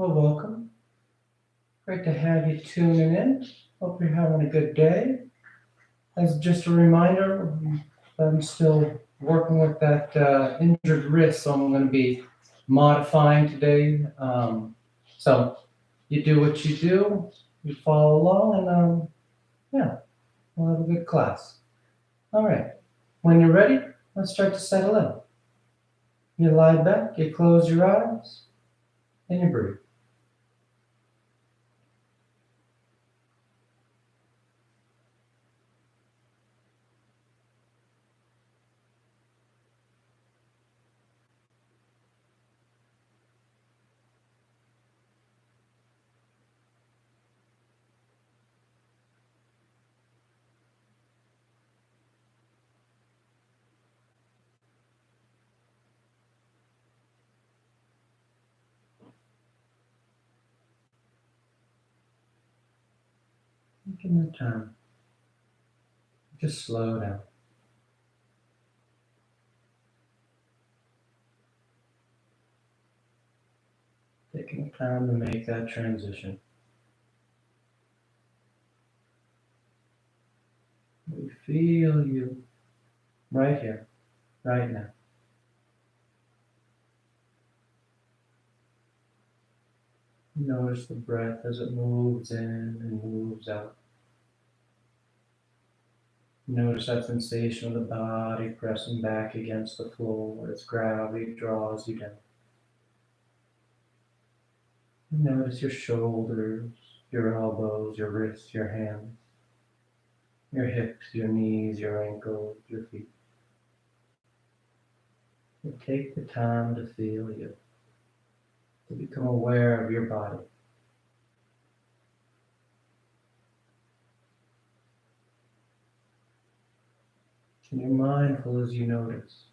Well, welcome. Great to have you tuning in. Hope you're having a good day. As just a reminder, I'm still working with that injured wrist, so I'm going to be modifying today. So you do what you do, you follow along, and yeah, we'll have a good class. All right. When you're ready, let's start to settle in. You lie back, you close your eyes, and you breathe. Taking your time. Just slow down. Taking time to make that transition. We feel you right here, right now. Notice the breath as it moves in and moves out. Notice that sensation of the body pressing back against the floor as gravity draws you down. Notice your shoulders, your elbows, your wrists, your hands, your hips, your knees, your ankles, your feet. And take the time to feel you, to become aware of your body. And you're mindful as you notice.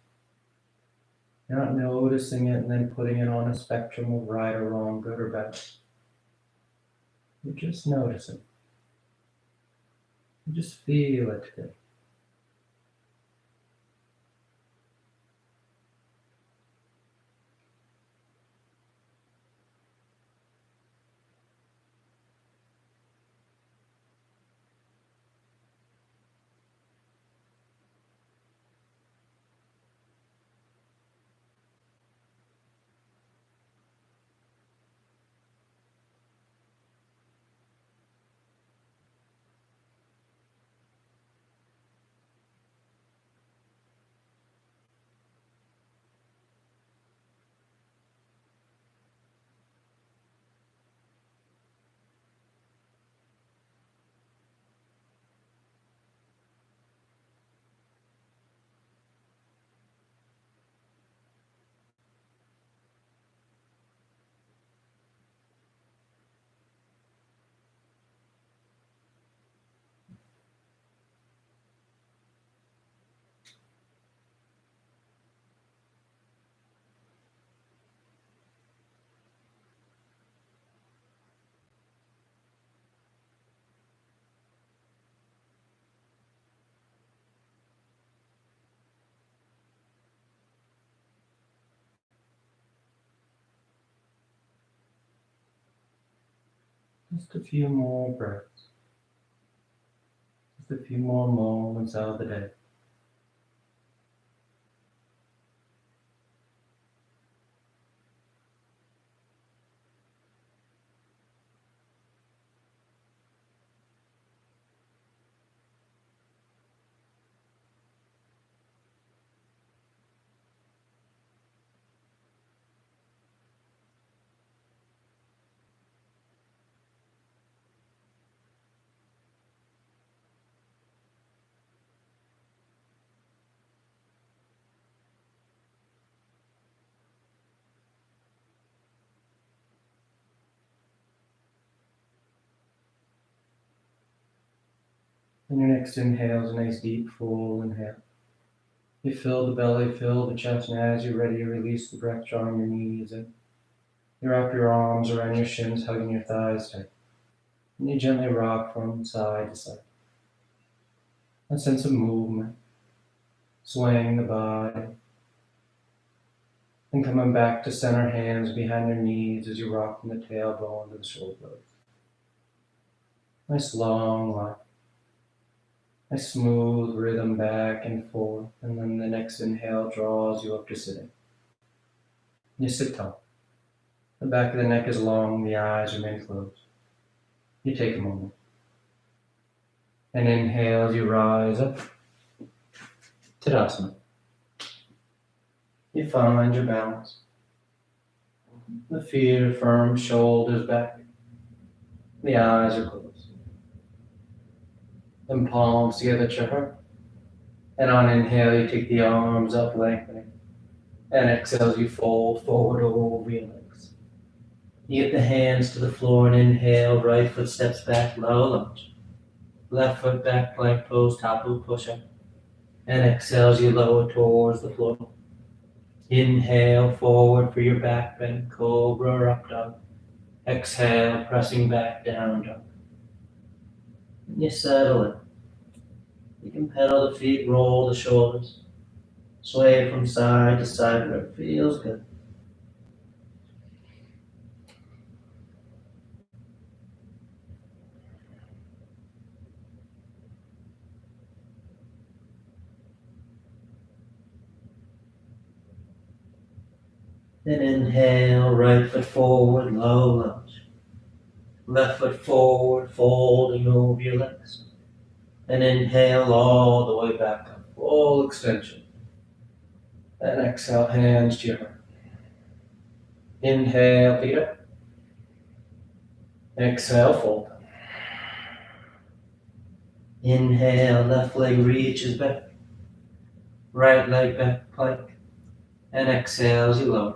You're not noticing it and then putting it on a spectrum of right or wrong, good or bad. You're just noticing. You just feel it today. Just a few more breaths. Just a few more moments out of the day. And your next inhale is a nice deep full inhale. You fill the belly, fill the chest, and as you're ready, you release the breath, drawing your knees in. You wrap your arms around your shins, hugging your thighs tight. And you gently rock from side to side. A sense of movement, swaying the body. And coming back to center, hands behind your knees as you rock from the tailbone to the shoulder blades. Nice long line. Nice smooth rhythm back and forth. And then the next inhale draws you up to sitting. You sit tall. The back of the neck is long, the eyes remain closed. You take a moment. And inhale as you rise up. Tadasana. You find your balance. The feet are firm, shoulders back. The eyes are closed. Then palms together at your heart. And on inhale, you take the arms up, lengthening. And exhale as you fold forward over your legs. You get the hands to the floor and inhale, right foot steps back, low lunge. Left foot back, plank pose, top of push-up. And exhale as you lower towards the floor. Inhale forward for your back bend, cobra up dog. Exhale, pressing back down dog. And you settle in. You can pedal the feet, roll the shoulders. Sway from side to side where it feels good. Then inhale, right foot forward, low lunge. Left foot forward, folding over your legs. And inhale all the way back up, full extension. And exhale, hands to your heart. Inhale, feet up. Exhale, fold. Inhale, left leg reaches back. Right leg back, plank. And exhale as you lower.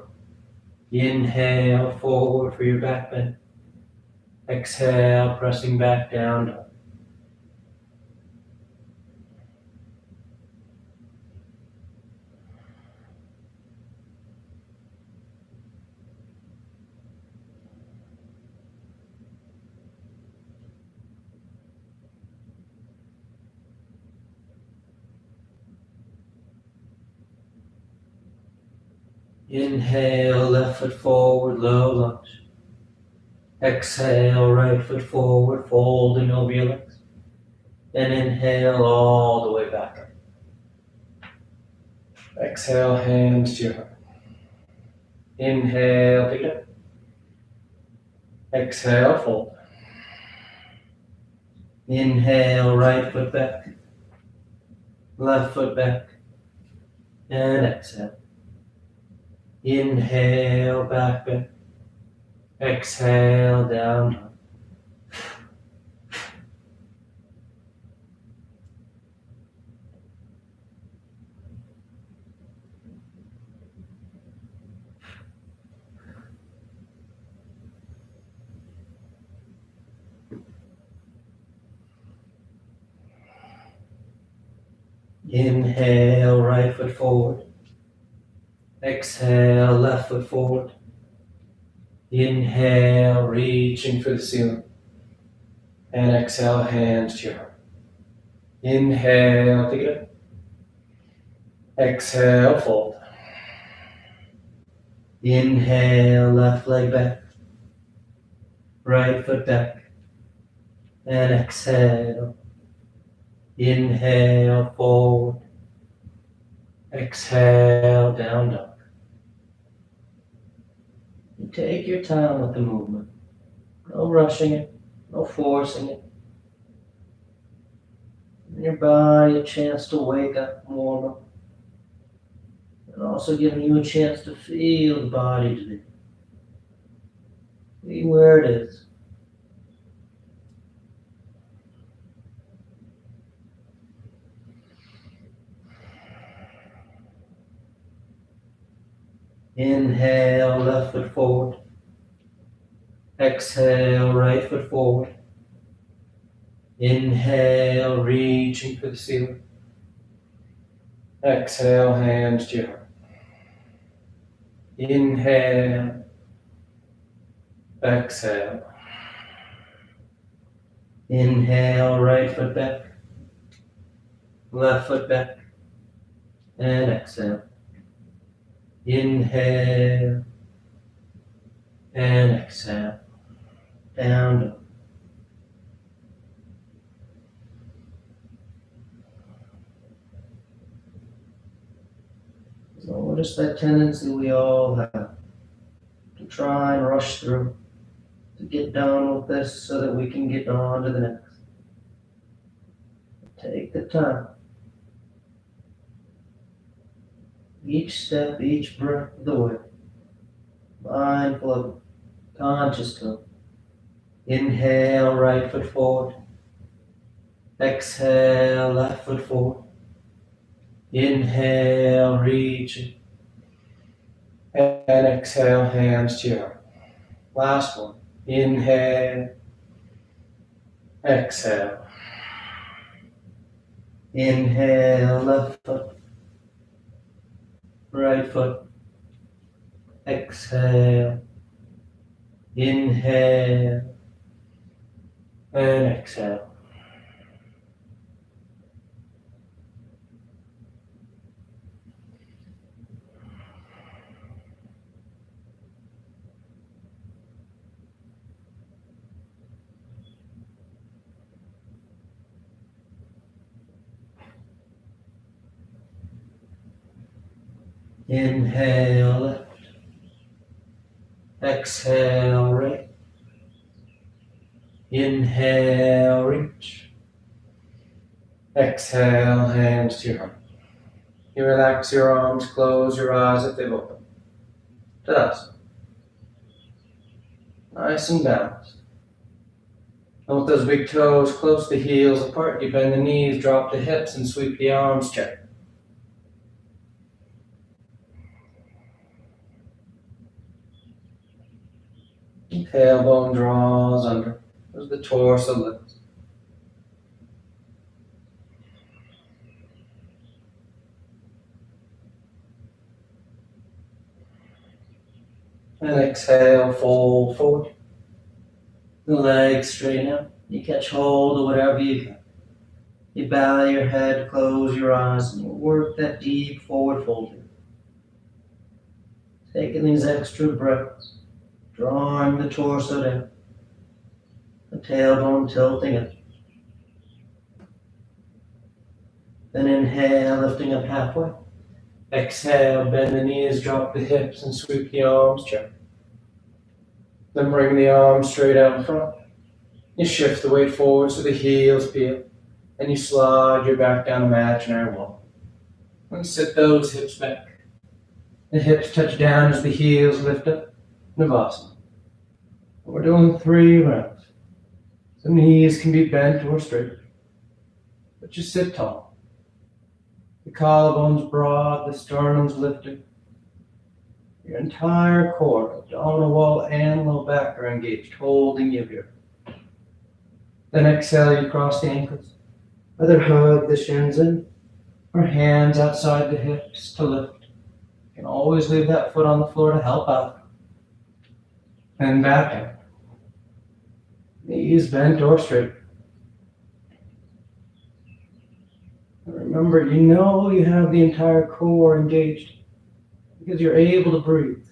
Inhale, forward for your back bend. Exhale, pressing back down dog. Inhale, left foot forward, low lunge. Exhale, right foot forward, folding over your legs. And inhale all the way back up. Exhale, hands to your heart. Inhale, feet up. Exhale, fold. Inhale, right foot back. Left foot back. And exhale. Inhale, back bend. Exhale, down dog. Inhale, right foot forward. Exhale, left foot forward. Inhale, reaching for the ceiling. And exhale, hands to your heart. Inhale, take it up. Exhale, fold. Inhale, left leg back. Right foot back. And exhale. Inhale, forward. Exhale, down dog. You take your time with the movement. No rushing it, no forcing it. Giving your body a chance to wake up, warm up. And also giving you a chance to feel the body today. See where it is. Inhale, left foot forward. Exhale, right foot forward. Inhale, reaching for the ceiling. Exhale, hands to your heart. Inhale. Exhale. Inhale, right foot back. Left foot back. And exhale. Inhale and exhale. Down, dog. Notice that tendency we all have to try and rush through, to get done with this so that we can get on to the next. Take the time. Each step, each breath of the way. Mindful of it, conscious of it. Inhale, right foot forward. Exhale, left foot forward. Inhale, reach it. And exhale, hands to your heart. Last one. Inhale. Exhale. Inhale, left foot. Right foot. Exhale. Inhale. And exhale. Inhale left. Exhale right. Inhale, reach. Exhale, hands to your heart. You relax your arms, close your eyes if they've opened. Tadasana. Nice and balanced. And with those big toes close to the heels apart, you bend the knees, drop the hips, and sweep the arms, check. Tailbone draws under as the torso lifts. And exhale, fold forward. The legs straighten out. You catch hold of whatever you can. You bow your head, close your eyes, and you work that deep forward fold here. Taking these extra breaths, drawing the torso down, the tailbone tilting up. Then inhale, lifting up halfway. Exhale, bend the knees, drop the hips, and sweep the arms, check. Then bring the arms straight out in front. You shift the weight forward so the heels peel, and you slide your back down imaginary wall. And sit those hips back. The hips touch down as the heels lift up. Navasana. We're doing 3 rounds. The knees can be bent or straight, but you sit tall. The collarbone's broad, the sternum's lifted. Your entire core, abdominal wall and low back are engaged, holding you here. Then exhale, you cross the ankles. Either hug the shins in, or hands outside the hips to lift. You can always leave that foot on the floor to help out. And back in. Knees bent or straight. And remember, you know you have the entire core engaged because you're able to breathe.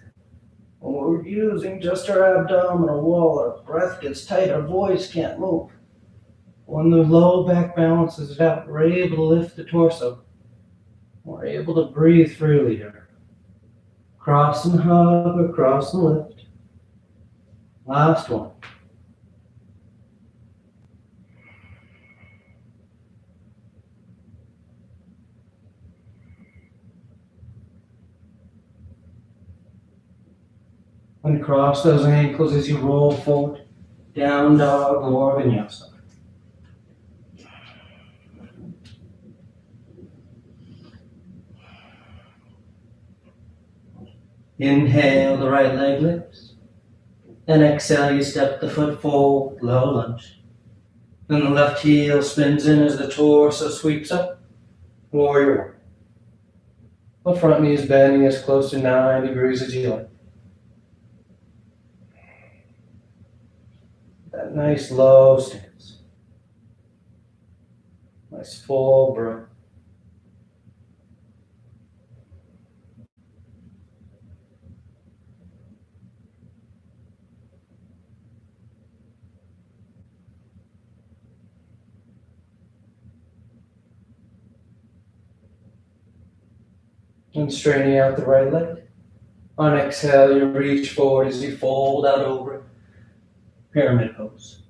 When we're using just our abdominal wall, our breath gets tight, our voice can't move. When the low back balances it out, we're able to lift the torso. We're able to breathe freely here. Cross and hug or cross and lift. Last one. And cross those ankles as you roll forward. Down dog or vinyasa. Inhale, the right leg lifts. And exhale, you step the foot forward, low lunge. Then the left heel spins in as the torso sweeps up. Warrior one. The front knee is bending as close to 9 degrees as you like. That nice low stance. Nice full breath. And straightening out the right leg. On exhale, you reach forward as you fold out over it. Pyramid pose.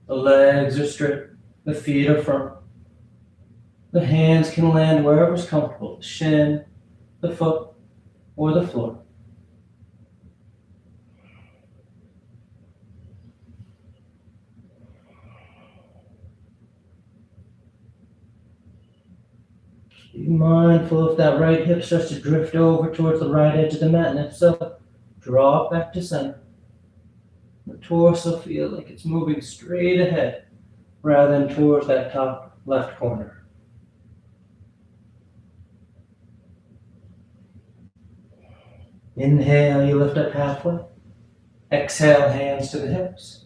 The legs are straight, the feet are firm. The hands can land wherever's comfortable, the shin, the foot, or the floor. Be mindful if that right hip starts to drift over towards the right edge of the mat, and if so, draw it back to center. The torso feel like it's moving straight ahead rather than towards that top left corner. Inhale, you lift up halfway. Exhale, hands to the hips.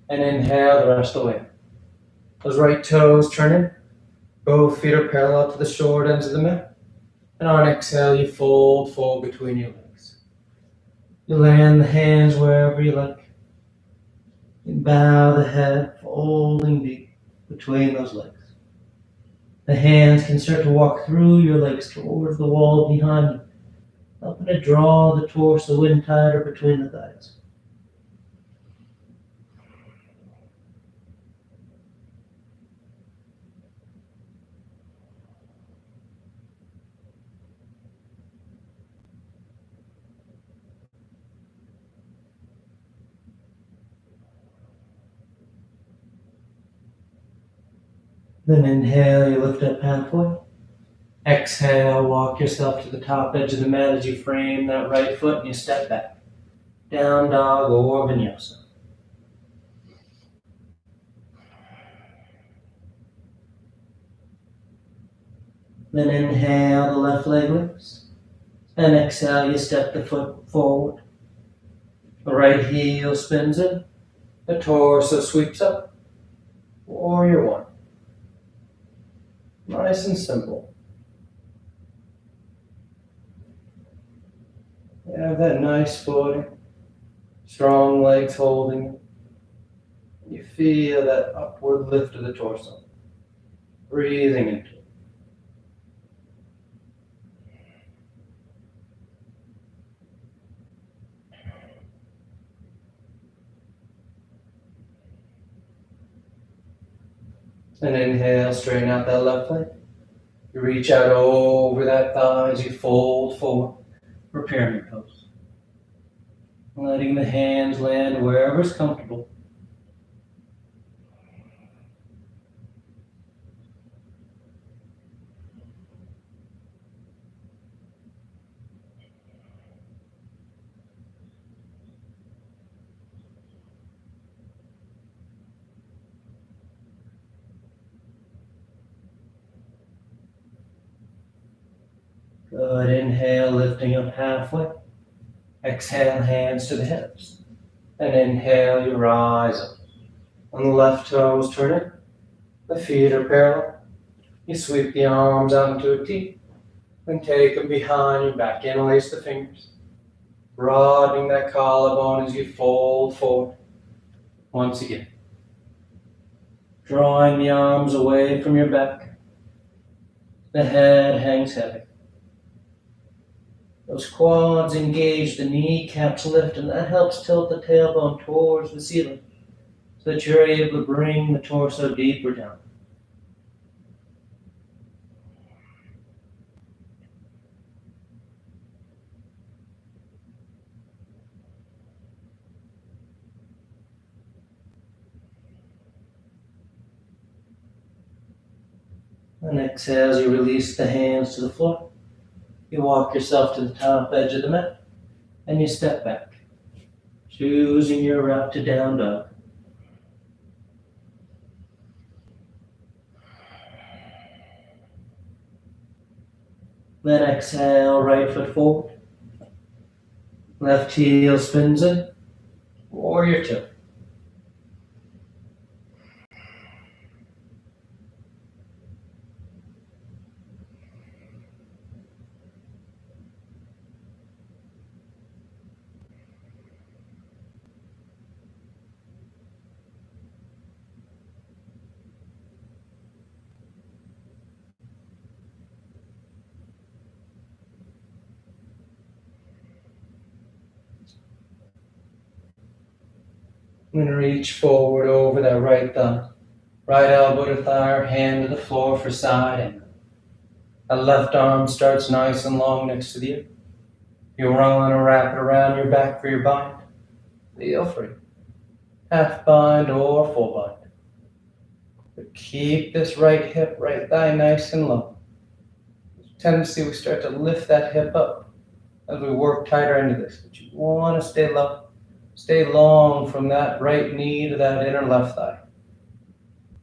And inhale the rest of the way. Those right toes turn in. Both feet are parallel to the short ends of the mat. And on exhale, you fold between your legs. You land the hands wherever you like. You bow the head, folding deep between those legs. The hands can start to walk through your legs towards the wall behind you, helping to draw the torso in tighter between the thighs. Then inhale, you lift up halfway. Exhale, walk yourself to the top edge of the mat as you frame that right foot and you step back. Down dog or vinyasa. Then inhale, the left leg lifts. And exhale, you step the foot forward. The right heel spins in. The torso sweeps up. Warrior one. Nice and simple. You have that nice footing. Strong legs holding you. You feel that upward lift of the torso. Breathing into it. And inhale, straighten out that left leg. You reach out over that thigh as you fold forward for pyramid pose. Letting the hands land wherever's comfortable. Good. Inhale, lifting up halfway. Exhale, hands to the hips. And inhale, you rise up. On the left toes, turn in. The feet are parallel. You sweep the arms out into a T. Then take them behind your back. Interlace the fingers. Broadening that collarbone as you fold forward. Once again. Drawing the arms away from your back. The head hangs heavy. Those quads engage, the kneecaps lift, and that helps tilt the tailbone towards the ceiling so that you're able to bring the torso deeper down. And exhale as you release the hands to the floor. You walk yourself to the top edge of the mat and you step back, choosing your route to down dog. Then exhale, right foot forward. Left heel spins in, warrior two. I'm gonna reach forward over that right thumb. Right elbow to thigh or hand to the floor for side angle. That left arm starts nice and long next to the ear. You're rolling or wrap it around your back for your bind. Feel free. Half bind or full bind. But keep this right hip, right thigh nice and low. Tendency we start to lift that hip up as we work tighter into this. But you want to stay low, stay long from that right knee to that inner left thigh.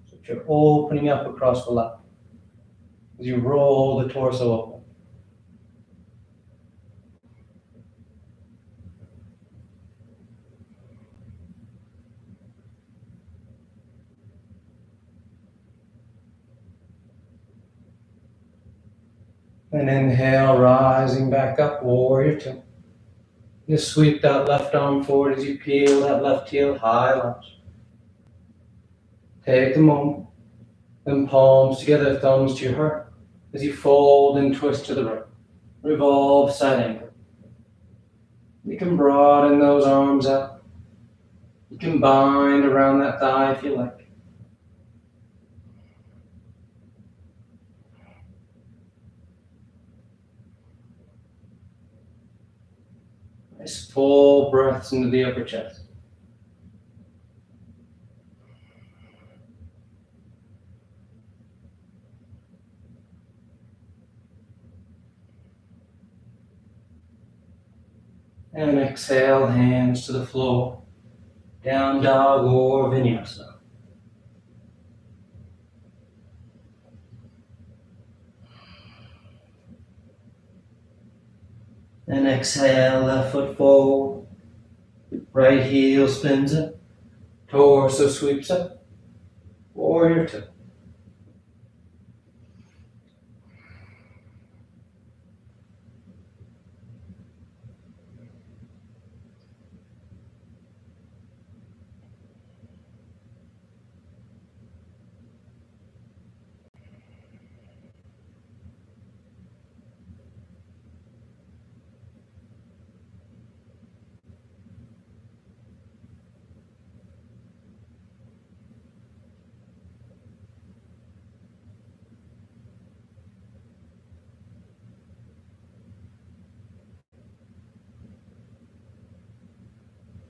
So that you're opening up across the left as you roll the torso open. And inhale, rising back up, warrior two. Just sweep that left arm forward as you peel that left heel, high lunge. Take a moment, then palms together, thumbs to your heart, as you fold and twist to the right. Revolve side angle. You can broaden those arms out. You can bind around that thigh if you like. Nice full breaths into the upper chest. And exhale, hands to the floor. Down dog or vinyasa. And exhale, left foot forward. Right heel spins up. Torso sweeps up. Warrior two.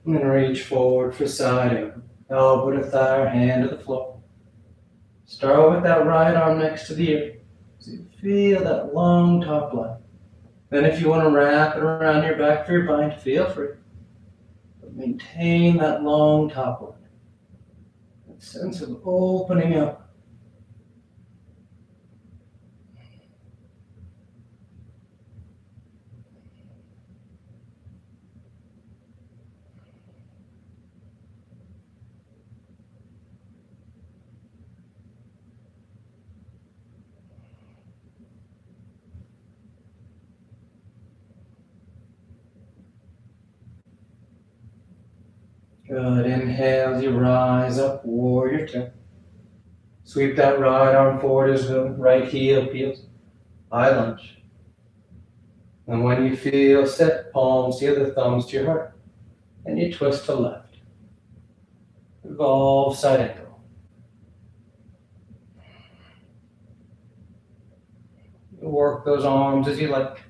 I'm going to reach forward for side angle. Elbow to thigh or hand to the floor. Start with that right arm next to the ear. So you feel that long top line. Then if you want to wrap it around your back for your bind, feel free. But maintain that long top line. That sense of opening up. Good. Inhale as you rise up, warrior two. Sweep that right arm forward as the right heel peels. High lunge. And when you feel set, palms together, thumbs to your heart. And you twist to left. Revolve side angle. Work those arms as you like.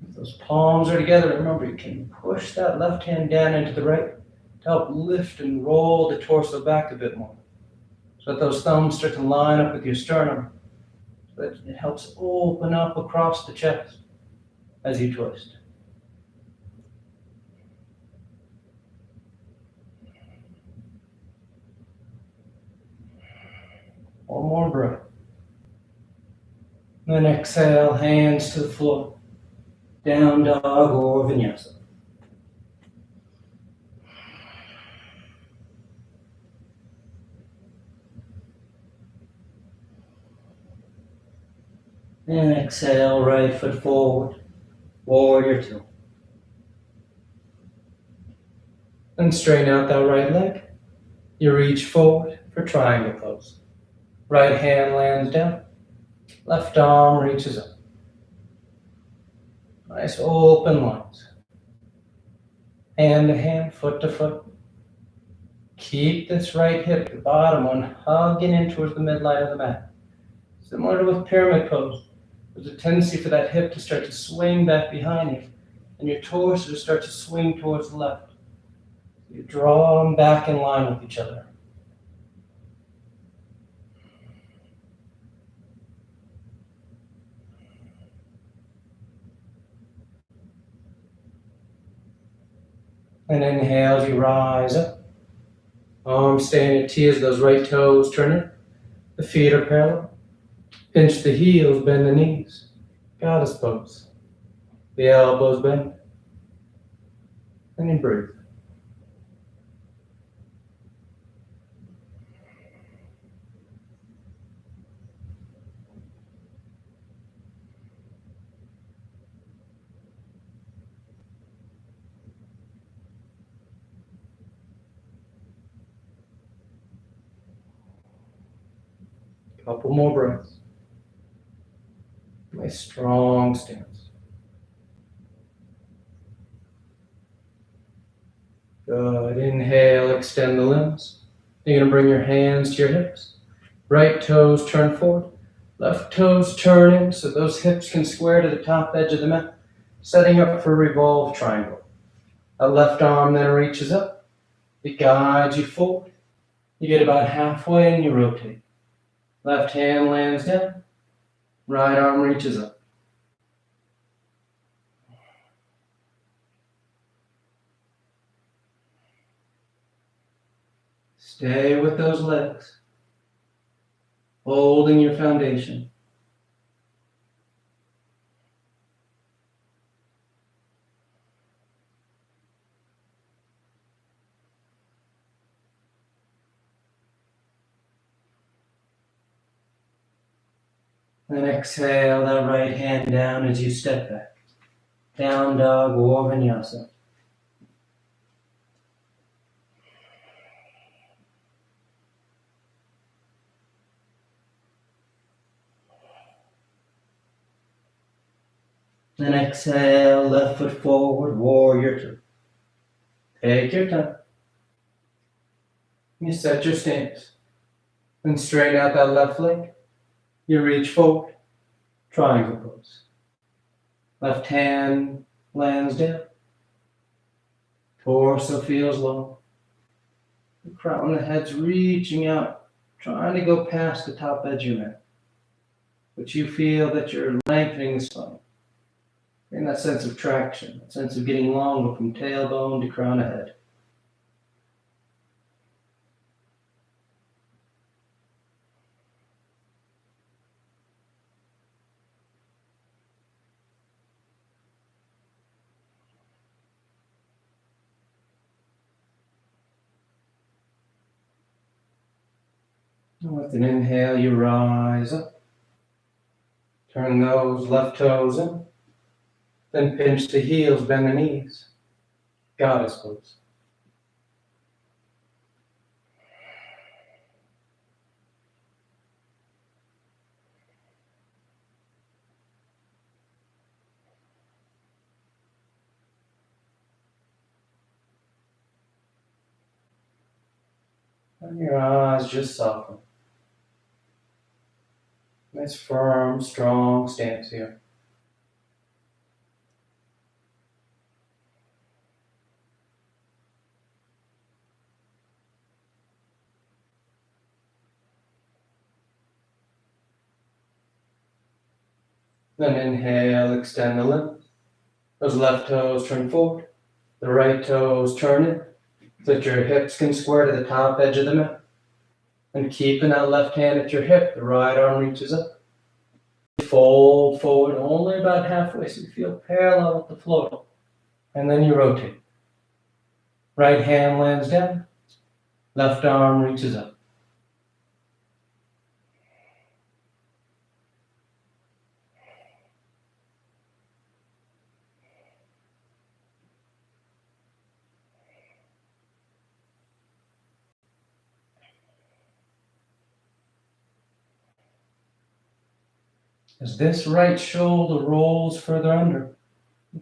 If those palms are together, remember you can push that left hand down into the right to help lift and roll the torso back a bit more. So that those thumbs start to line up with your sternum. So that it helps open up across the chest as you twist. One more breath. Then exhale, hands to the floor. Down dog or vinyasa. And exhale, right foot forward. Warrior two. Then straighten out that right leg. You reach forward for triangle pose. Right hand lands down. Left arm reaches up. Nice open lines. hand to hand, foot to foot. Keep this right hip, the bottom one, hugging in towards the midline of the mat. Similar to with pyramid pose, there's a tendency for that hip to start to swing back behind you, and your torso to start to swing towards the left. You draw them back in line with each other. And inhale as you rise up. Arms staying at T as those right toes turn in. The feet are parallel. Pinch the heels, bend the knees. Goddess pose. The elbows bend. And you breathe. Couple more breaths. Nice strong stance. Good. Inhale, extend the limbs. You're going to bring your hands to your hips. Right toes turn forward. Left toes turn in so those hips can square to the top edge of the mat. Setting up for revolve triangle. A left arm then reaches up. It guides you forward. You get about halfway and you rotate. Left hand lands down. Right arm reaches up. Stay with those legs. Holding your foundation. Then exhale that right hand down as you step back. Down dog or vinyasa. Then exhale, left foot forward, warrior two. Take your time. You set your stance. Then straighten out that left leg. You reach forward, triangle pose. Left hand lands down. Torso feels long. The crown of the head's reaching out, trying to go past the top edge of your mat. But you feel that you're lengthening the spine. And that sense of traction, that sense of getting longer from tailbone to crown of head. And with an inhale, you rise up. Turn those left toes in. Then pinch the heels, bend the knees. Goddess pose. And your eyes just soften. Nice firm, strong stance here. Then inhale, extend the limbs. Those left toes turn forward. The right toes turn in so that your hips can square to the top edge of the mat. And keeping that left hand at your hip, the right arm reaches up. Fold forward only about halfway so you feel parallel with the floor. And then you rotate. Right hand lands down. Left arm reaches up. As this right shoulder rolls further under,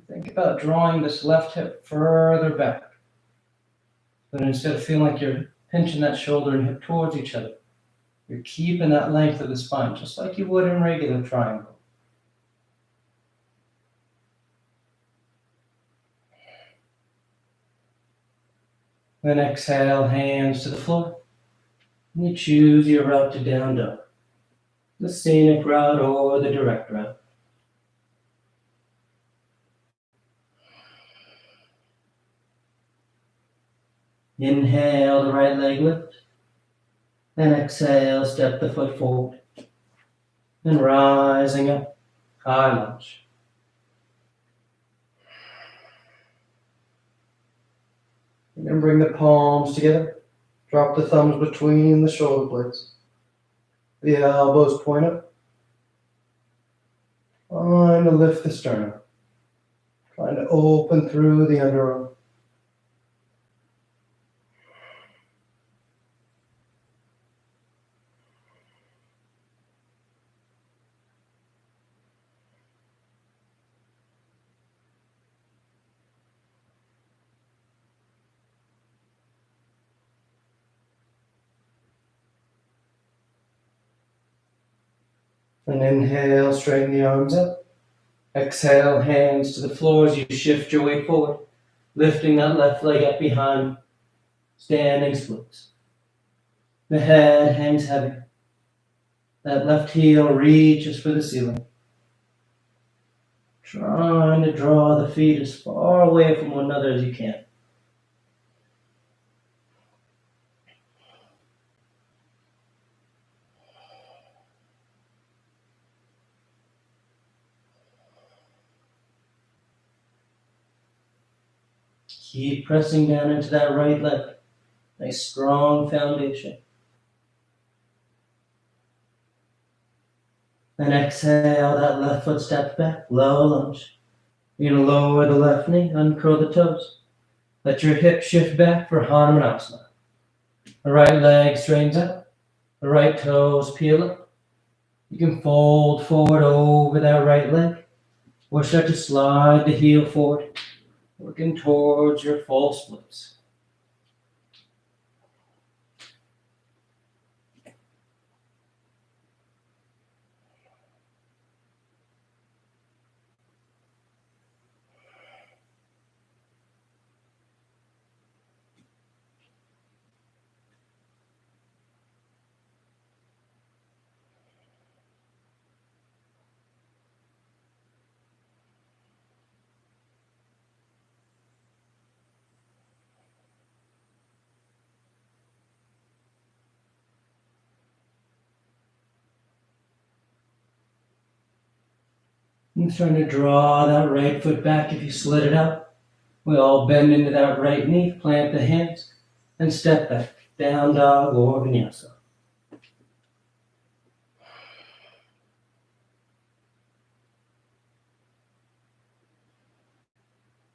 Think about drawing this left hip further back. But instead of feeling like you're pinching that shoulder and hip towards each other, you're keeping that length of the spine, just like you would in regular triangle. Then exhale, hands to the floor. And you choose your route to down dog. The scenic route or the direct route. Inhale, the right leg lift. Then exhale, step the foot forward. And rising up, high lunge. And then bring the palms together. Drop the thumbs between the shoulder blades. The elbows point up. Trying to lift the sternum. Trying to open through the underarm. And inhale, straighten the arms up. Exhale, hands to the floor as you shift your weight forward, lifting that left leg up behind, standing splits. The head hangs heavy. That left heel reaches for the ceiling. Trying to draw the feet as far away from one another as you can. Keep pressing down into that right leg. Nice strong foundation. Then exhale, that left foot steps back, low lunge. You're going to lower the left knee, uncurl the toes. Let your hip shift back for Hanumanasana. The right leg straightens out. The right toes peel up. You can fold forward over that right leg or start to slide the heel forward, working towards your full splits. And starting to draw that right foot back if you slid it out. We all bend into that right knee, plant the hands, and step back. Down dog or vinyasa.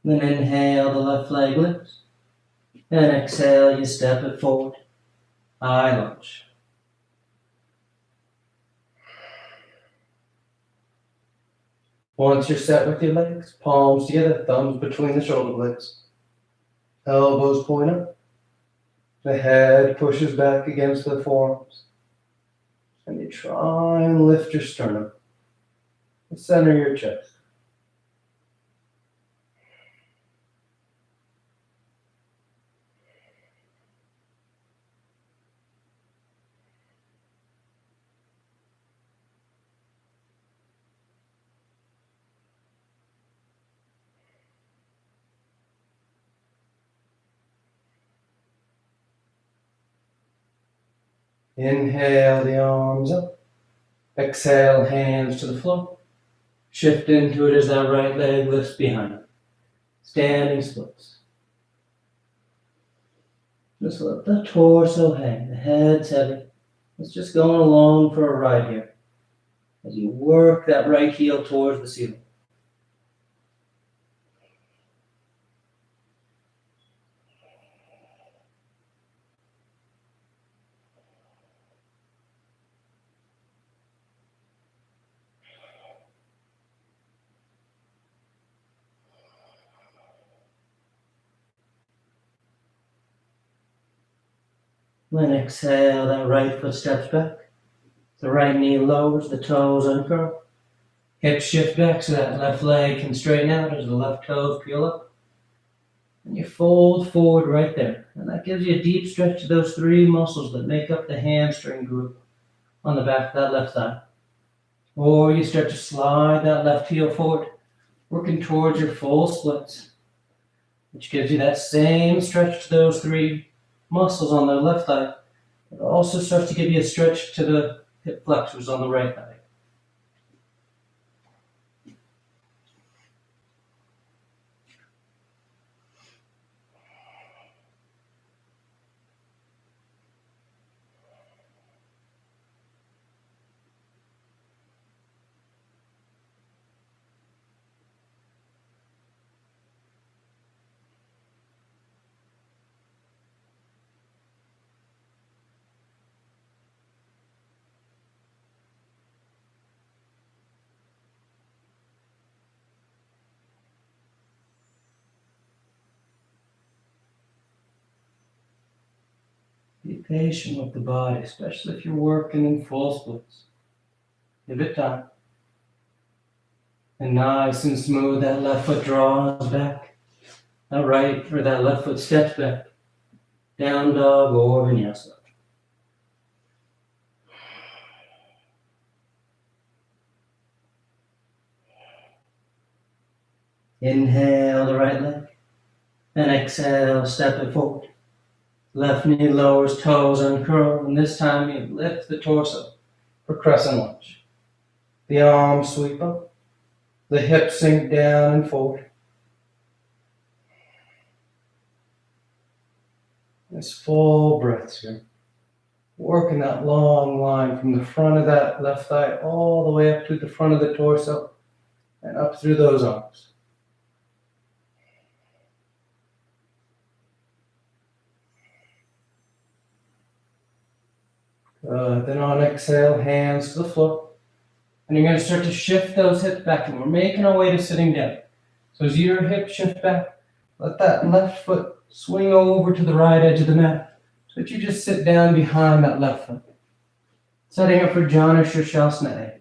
Then inhale, the left leg lifts. And exhale, you step it forward. High lunge. Once you're set with your legs, palms together, thumbs between the shoulder blades. Elbows point up. The head pushes back against the forearms. And you try and lift your sternum. Center your chest. Inhale the arms up. Exhale, hands to the floor. Shift into it as that right leg lifts behind it. Standing splits. Just let the torso hang. The head's heavy. It's just going along for a ride here as you work that right heel towards the ceiling. Then exhale, that right foot steps back. The right knee lowers, the toes uncurl. Hips shift back so that left leg can straighten out as the left toes peel up. And you fold forward right there. And that gives you a deep stretch to those three muscles that make up the hamstring group on the back of that left thigh. Or you start to slide that left heel forward, working towards your full splits, which gives you that same stretch to those three muscles on the left thigh. It also starts to give you a stretch to the hip flexors on the right thigh. Be patient with the body, especially if you're working in full splits. Give it time. And nice and smooth, that left foot draws back. That right, or that left foot steps back. Down dog or vinyasa. Inhale the right leg. And exhale, step it forward. Left knee lowers, toes uncurl, and this time you lift the torso for crescent lunge. The arms sweep up, the hips sink down and forward. Nice full breaths here. Working that long line from the front of that left thigh all the way up to the front of the torso and up through those arms. Then on exhale, hands to the floor. And you're going to start to shift those hips back. And we're making our way to sitting down. So as your hips shift back, let that left foot swing over to the right edge of the mat. So that you just sit down behind that left foot. Setting up for Janu Sirsasana.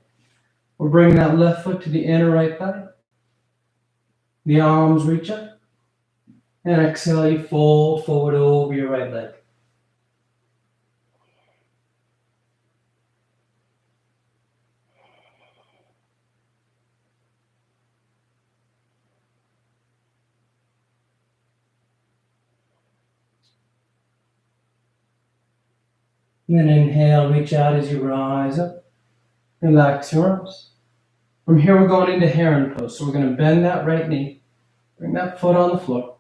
We're bringing that left foot to the inner right thigh. The arms reach up. And exhale, you fold forward over your right leg. And then inhale, reach out as you rise up. Relax your arms. From here, we're going into heron pose. So we're going to bend that right knee. Bring that foot on the floor.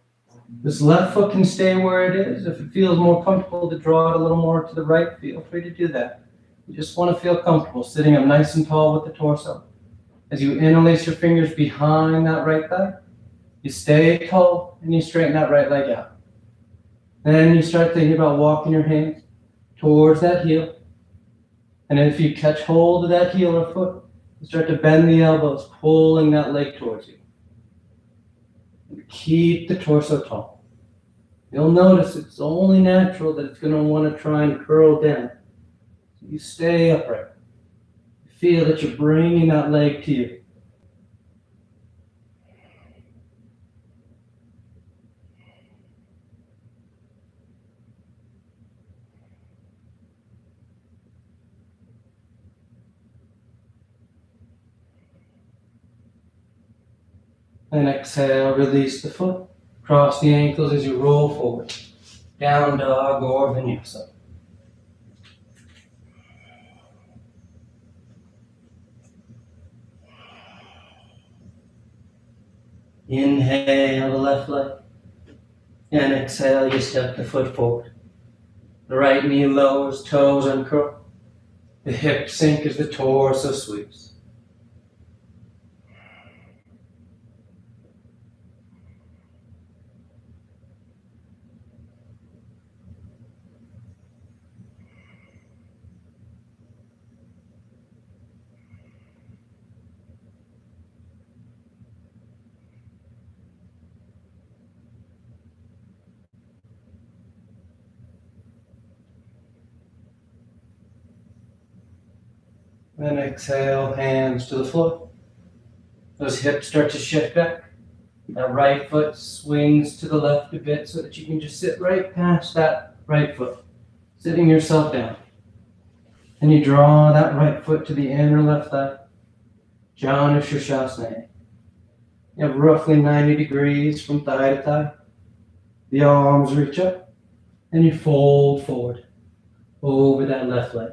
This left foot can stay where it is. If it feels more comfortable to draw it a little more to the right, feel free to do that. You just want to feel comfortable sitting up nice and tall with the torso. As you interlace your fingers behind that right thigh, you stay tall and you straighten that right leg out. Then you start thinking about walking your hands towards that heel. And if you catch hold of that heel or foot, you start to bend the elbows, pulling that leg towards you. And keep the torso tall. You'll notice it's only natural that it's going to want to try and curl down. So you stay upright. Feel that you're bringing that leg to you. And exhale, release the foot. Cross the ankles as you roll forward. Down dog or vinyasa. Inhale the left leg. And exhale, you step the foot forward. The right knee lowers, toes uncurl. The hips sink as the torso sweeps. Then exhale, hands to the floor. Those hips start to shift back. That right foot swings to the left a bit so that you can just sit right past that right foot, sitting yourself down. And you draw that right foot to the inner left thigh, Janu Shirshasana. You have roughly 90 degrees from thigh to thigh. The arms reach up, and you fold forward over that left leg.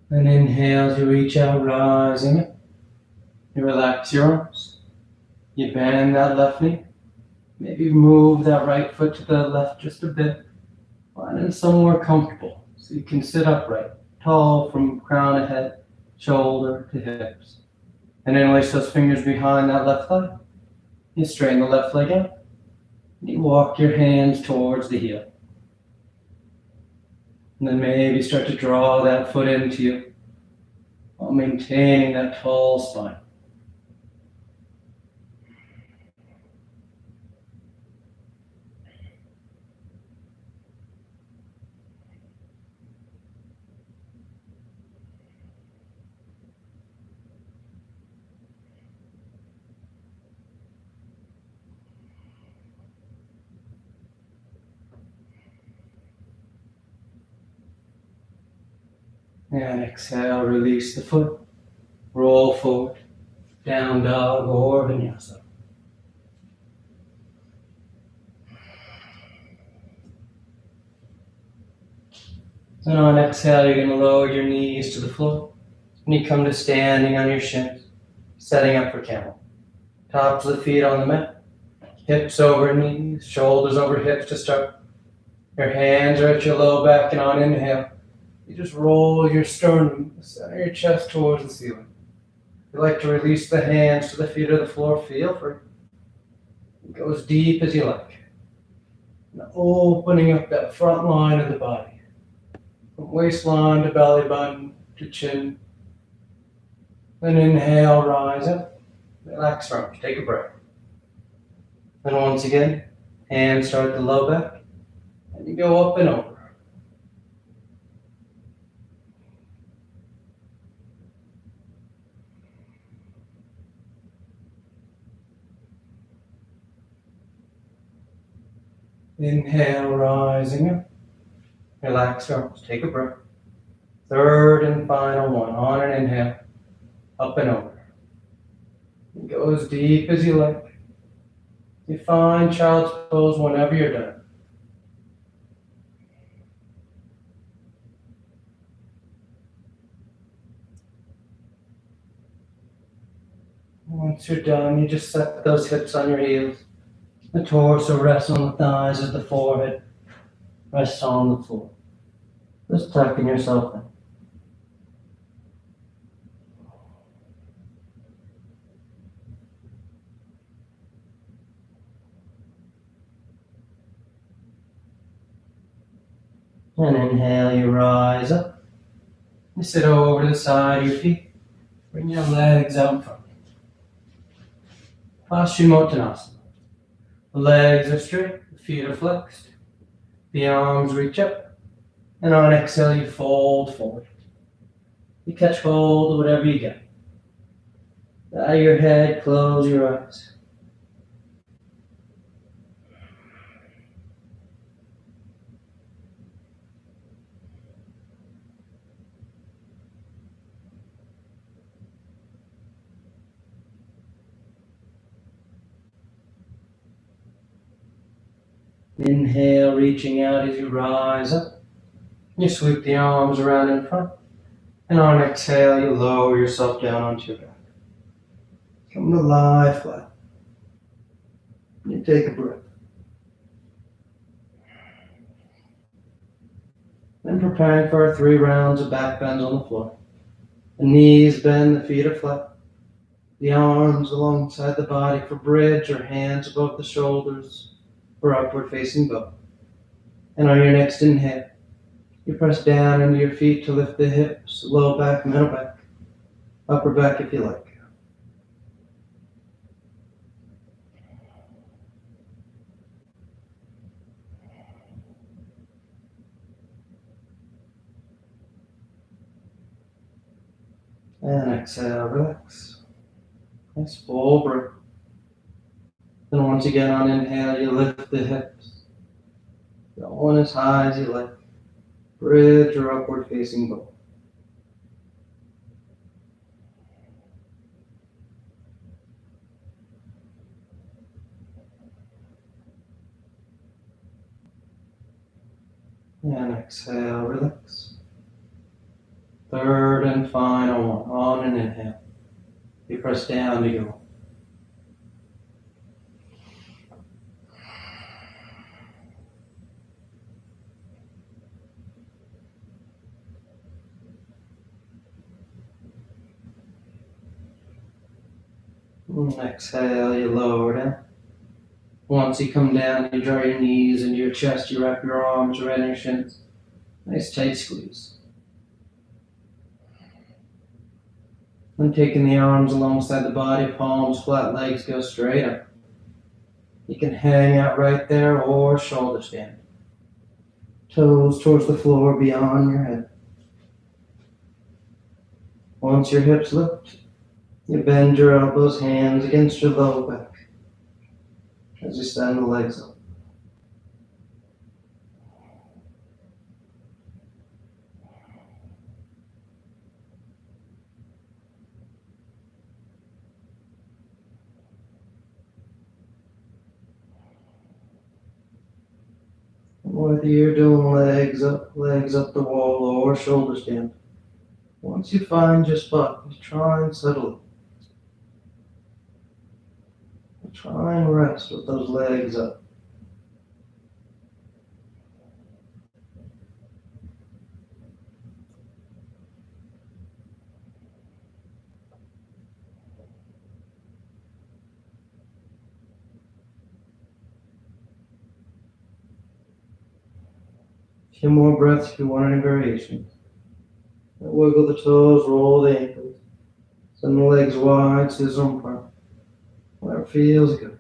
And inhale as you reach out, rising up. You relax your arms. You bend that left knee. Maybe move that right foot to the left just a bit. Find it somewhere comfortable so you can sit upright, tall from crown to head, shoulder to hips. And then place those fingers behind that left thigh. You straighten the left leg out. And you walk your hands towards the heel. And then maybe start to draw that foot into you while maintaining that tall spine. And exhale, release the foot. Roll forward, down dog or vinyasa. And on exhale, you're going to lower your knees to the floor. And you come to standing on your shins, setting up for camel. Tops of the feet on the mat. Hips over knees, shoulders over hips to start. Your hands are at your low back, and on inhale, you just roll your sternum, center your chest towards the ceiling. If you like to release the hands to the feet of the floor, feel free. Go as deep as you like. And opening up that front line of the body. From waistline to belly button to chin. Then inhale, rise up. Relax your arms, take a breath. Then once again, hands start at the low back. And you go up and over. Inhale, rising up. Relax your arms, take a breath. Third and final one, on an inhale, up and over. And go as deep as you like. You find child's pose whenever you're done. Once you're done, you just set those hips on your heels. The torso rests on the thighs as the forehead rests on the floor. Just tucking yourself in. And inhale, you rise up. You sit over to the side of your feet. Bring your legs out in front. Paschimottanasana. The legs are straight, the feet are flexed. The arms reach up. And on exhale, you fold forward. You catch hold of whatever you get. Bow your head, close your eyes. Inhale, reaching out as you rise up. You sweep the arms around in front. And on exhale, you lower yourself down onto your back. Come to lie flat. You take a breath. Then preparing for our 3 rounds of back bends on the floor. The knees bend, the feet are flat. The arms alongside the body for bridge or hands above the shoulders for upward facing bow. And on your next inhale, you press down into your feet to lift the hips, low back, middle back, upper back if you like. And exhale, relax. Nice full breath. Then once again on inhale, you lift the hips. Going as high as you like. Bridge or upward facing bow. And exhale, relax. Third and final one. On an inhale. You press down to go. And exhale, you lower down. Once you come down, you draw your knees into your chest, you wrap your arms around your shins. Nice tight squeeze. And taking the arms alongside the body, palms flat, legs go straight up. You can hang out right there or shoulder stand. Toes towards the floor beyond your head. Once your hips lift, you bend your elbows, hands against your low back as you stand the legs up. Whether you're doing legs up the wall, or shoulder stand, once you find your spot, you try and settle it. Try and rest with those legs up. A few more breaths if you want any variations. Wiggle the toes, roll the ankles. Send the legs wide, scissor apart. Whatever feels good.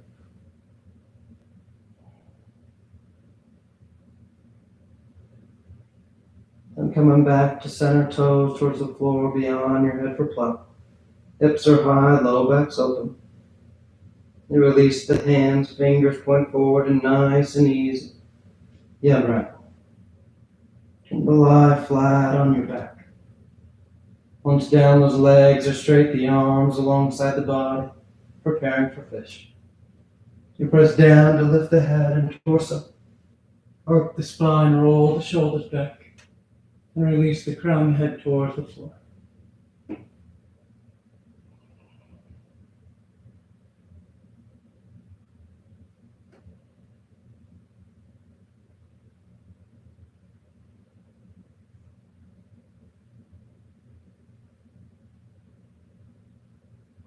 Then coming back to center, toes towards the floor beyond your head for plow. Hips are high, low back's open. You release the hands, fingers point forward and nice and easy. Yeah, right. And lie flat on your back. Once down, those legs are straight, the arms alongside the body, preparing for fish. You press down to lift the head and torso. Arc the spine, roll the shoulders back, and release the crown and head towards the floor.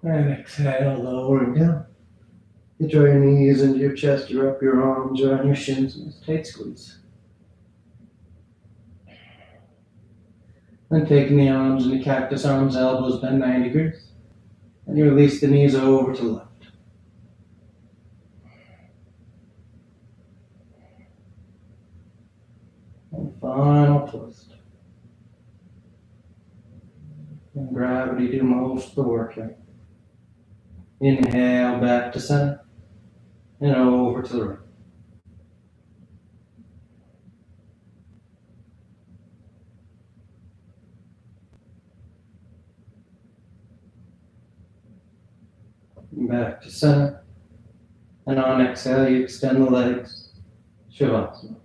And exhale, lowering down. You draw your knees into your chest, you wrap your arms around your shins, and tight squeeze. Then taking the arms into cactus arms, elbows bend 90 degrees. And you release the knees over to the left. And final twist. And gravity do most of the work here. Inhale back to center. And over to the right. Back to center. And on exhale, you extend the legs. Shavasana.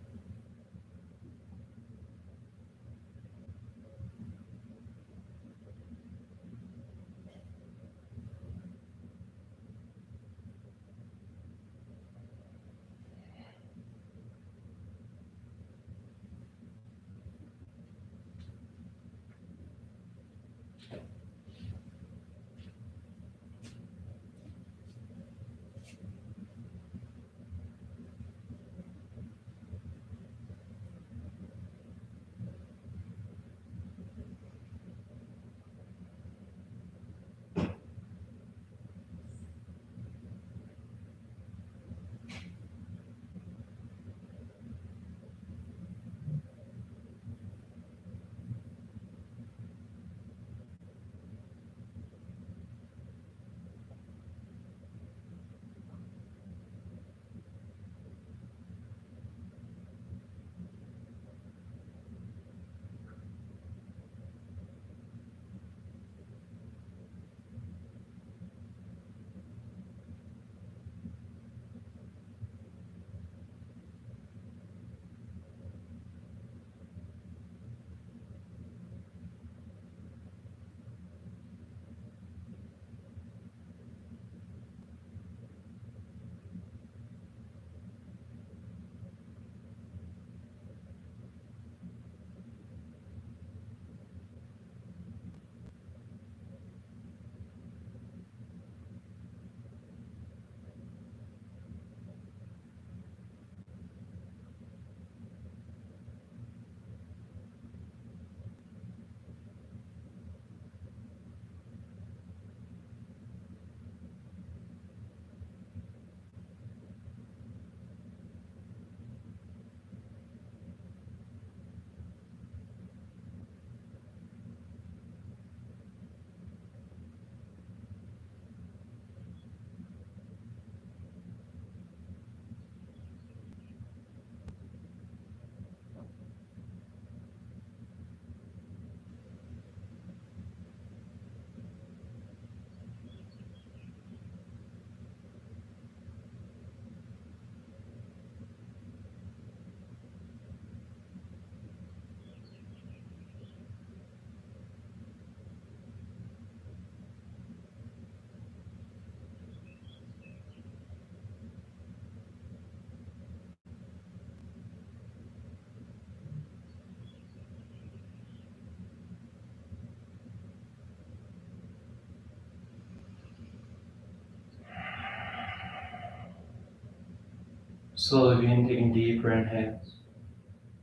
Slowly begin taking deeper inhales,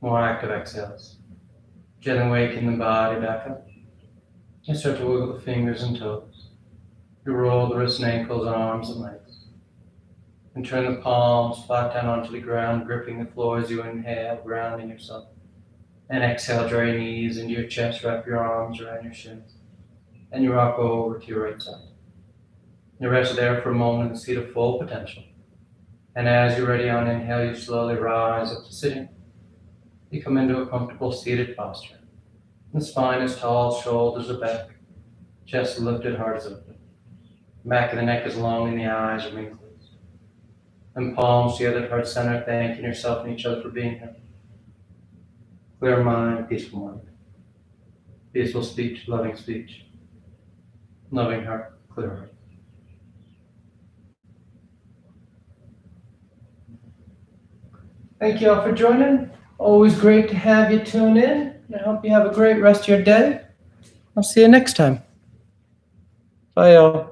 more active exhales. Gently waking the body back up. And start to wiggle the fingers and toes. You roll the wrists and ankles, arms and legs. And turn the palms flat down onto the ground, gripping the floor as you inhale, grounding yourself. And exhale, draw your knees into your chest, wrap your arms around your shins. And you rock over to your right side. You rest there for a moment in the seat of full potential. And as you're ready on inhale, you slowly rise up to sitting. You come into a comfortable seated posture. The spine is tall, shoulders are back, chest lifted, heart is open. Back of the neck is long and the eyes remain closed. And palms together at heart center, thanking yourself and each other for being here. Clear mind, peaceful mind. Peaceful speech, loving speech. Loving heart, clear heart. Thank you all for joining. Always great to have you tune in. I hope you have a great rest of your day. I'll see you next time. Bye, y'all.